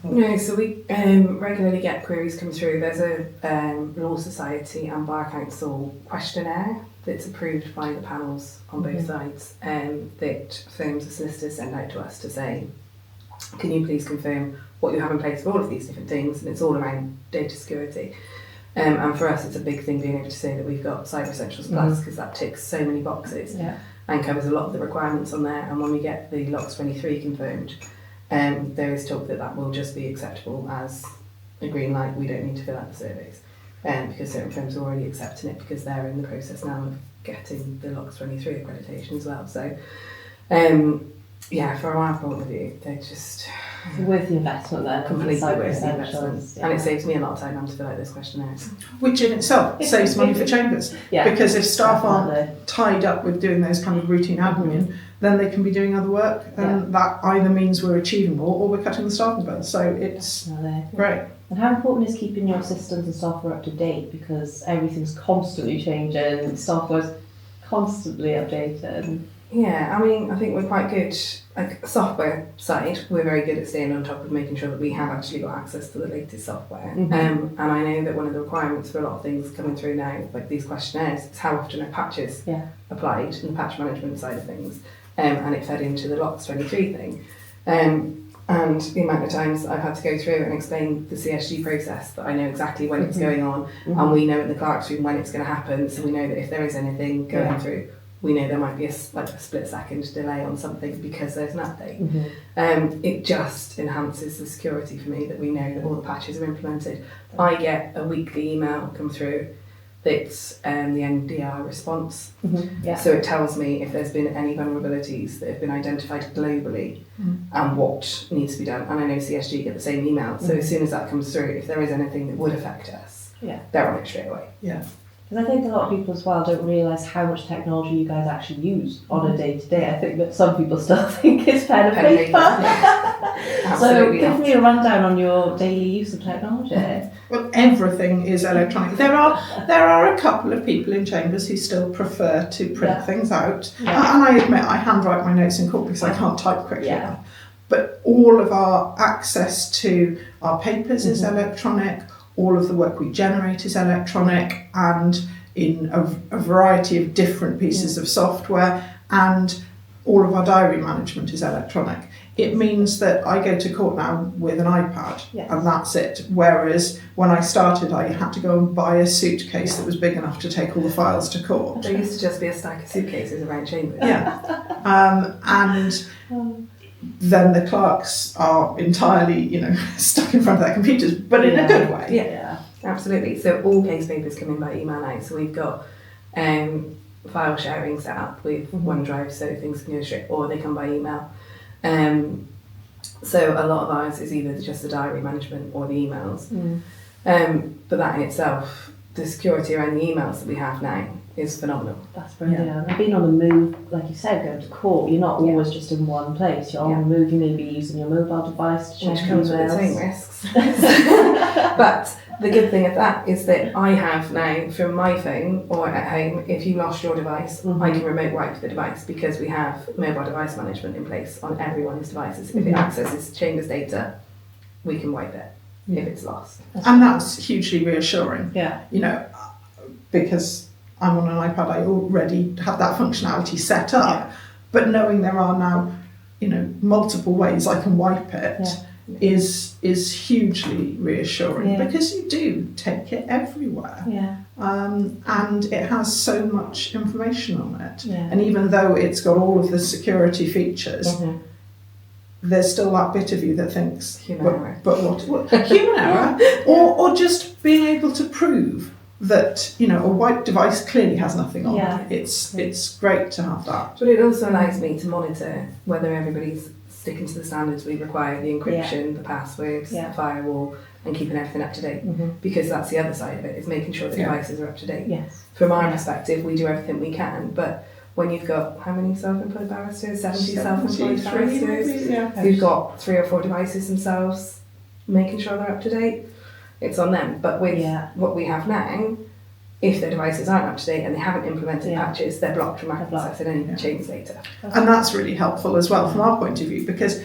No, so we regularly get queries come through. There's a Law Society and Bar Council questionnaire that's approved by the panels on both sides that firms and solicitors send out to us to say, can you please confirm what you have in place for all of these different things? And it's all around data security. And for us, it's a big thing being able to say that we've got Cyber Essentials Plus because that ticks so many boxes and covers a lot of the requirements on there. And when we get the LOX 23 confirmed, there is talk that that will just be acceptable as a green light. We don't need to fill out the surveys because certain firms are already accepting it because they're in the process now of getting the LOX 23 accreditation as well. So, yeah, from our point of view, they're just it's worth the investment then. Completely worth the investment. And it saves me a lot of time having to fill out those questionnaires. Which in itself saves money for chambers. Because if staff definitely. aren't tied up with doing those kind of routine admin, then they can be doing other work, and that either means we're achieving more or we're cutting the staffing bill. So it's great. And how important is keeping your systems and software up to date, because everything's constantly changing, software's constantly updated. Yeah, I mean, I think we're quite good, like software side, we're very good at staying on top of making sure that we have actually got access to the latest software. And I know that one of the requirements for a lot of things coming through now, like these questionnaires, is how often are patches applied in the patch management side of things. And it fed into the LOX 23 thing. And the amount of times I've had to go through and explain the CSG process, that I know exactly when it's going on, and we know in the clerk's room when it's going to happen, so we know that if there is anything going through, we know there might be a split second delay on something because there's an update. It just enhances the security for me that we know that all the patches are implemented. I get a weekly email come through that's the NDR response. So it tells me if there's been any vulnerabilities that have been identified globally and what needs to be done. And I know CSG get the same email. So as soon as that comes through, if there is anything that would affect us, they're on it straight away. Because I think a lot of people as well don't realise how much technology you guys actually use on a day-to-day. I think that some people still think it's pen and paper. So give me a rundown on your daily use of technology. Well, everything is electronic. There are a couple of people in chambers who still prefer to print things out. And I admit I handwrite my notes in court because I can't type quickly enough. But all of our access to our papers is electronic. All of the work we generate is electronic, and in a variety of different pieces of software, and all of our diary management is electronic. It means that I go to court now with an iPad, and that's it. Whereas when I started, I had to go and buy a suitcase that was big enough to take all the files to court. There used to just be a stack of suitcases around chambers. And then the clerks are entirely, stuck in front of their computers, but in a good way. Yeah, absolutely. So all case papers come in by email now. So we've got file sharing set up with OneDrive, so things can go straight, or they come by email. So a lot of ours is either just the diary management or the emails. But that in itself, the security around the emails that we have now is phenomenal. That's brilliant. I've been on the move, like you said, going to court. You're not always just in one place. You're on the move. You may be using your mobile device to check which comes emails. with its own risks. But the good thing of that is that I have now, from my phone or at home, if you lost your device, I can remote wipe the device because we have mobile device management in place on everyone's devices. If it accesses chambers data, we can wipe it if it's lost. And that's hugely reassuring. Yeah. Because I'm on an iPad, I already have that functionality set up, but knowing there are now, multiple ways I can wipe it is hugely reassuring because you do take it everywhere. And it has so much information on it. And even though it's got all of the security features, there's still that bit of you that thinks, human error. But what human error? Or just being able to prove that a white device clearly has nothing on it. It's great to have that. But it also allows me to monitor whether everybody's sticking to the standards we require, the encryption, the passwords, the firewall, and keeping everything up to date. Because that's the other side of it, is making sure the devices are up to date. From our perspective, we do everything we can, but when you've got how many self-employed barristers? 70 self-employed barristers who've got 3 or 4 devices themselves, making sure they're up to date. It's on them. But with what we have now, if their devices aren't up to date and they haven't implemented patches, they're blocked from accessing any change data. And that's really helpful as well from our point of view, because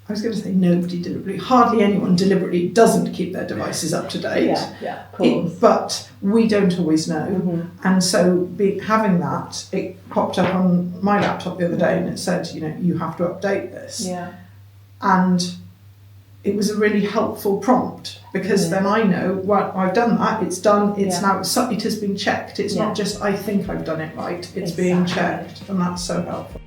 I was going to say nobody deliberately, hardly anyone deliberately doesn't keep their devices up to date. Yeah, of course. But we don't always know. Mm-hmm. And so having that, it popped up on my laptop the other day and it said, you have to update this. Yeah. And it was a really helpful prompt because then I know, well, I've done that, it's done, it's now, it has been checked. It's not just, I think I've done it right, it's being checked, and that's so helpful.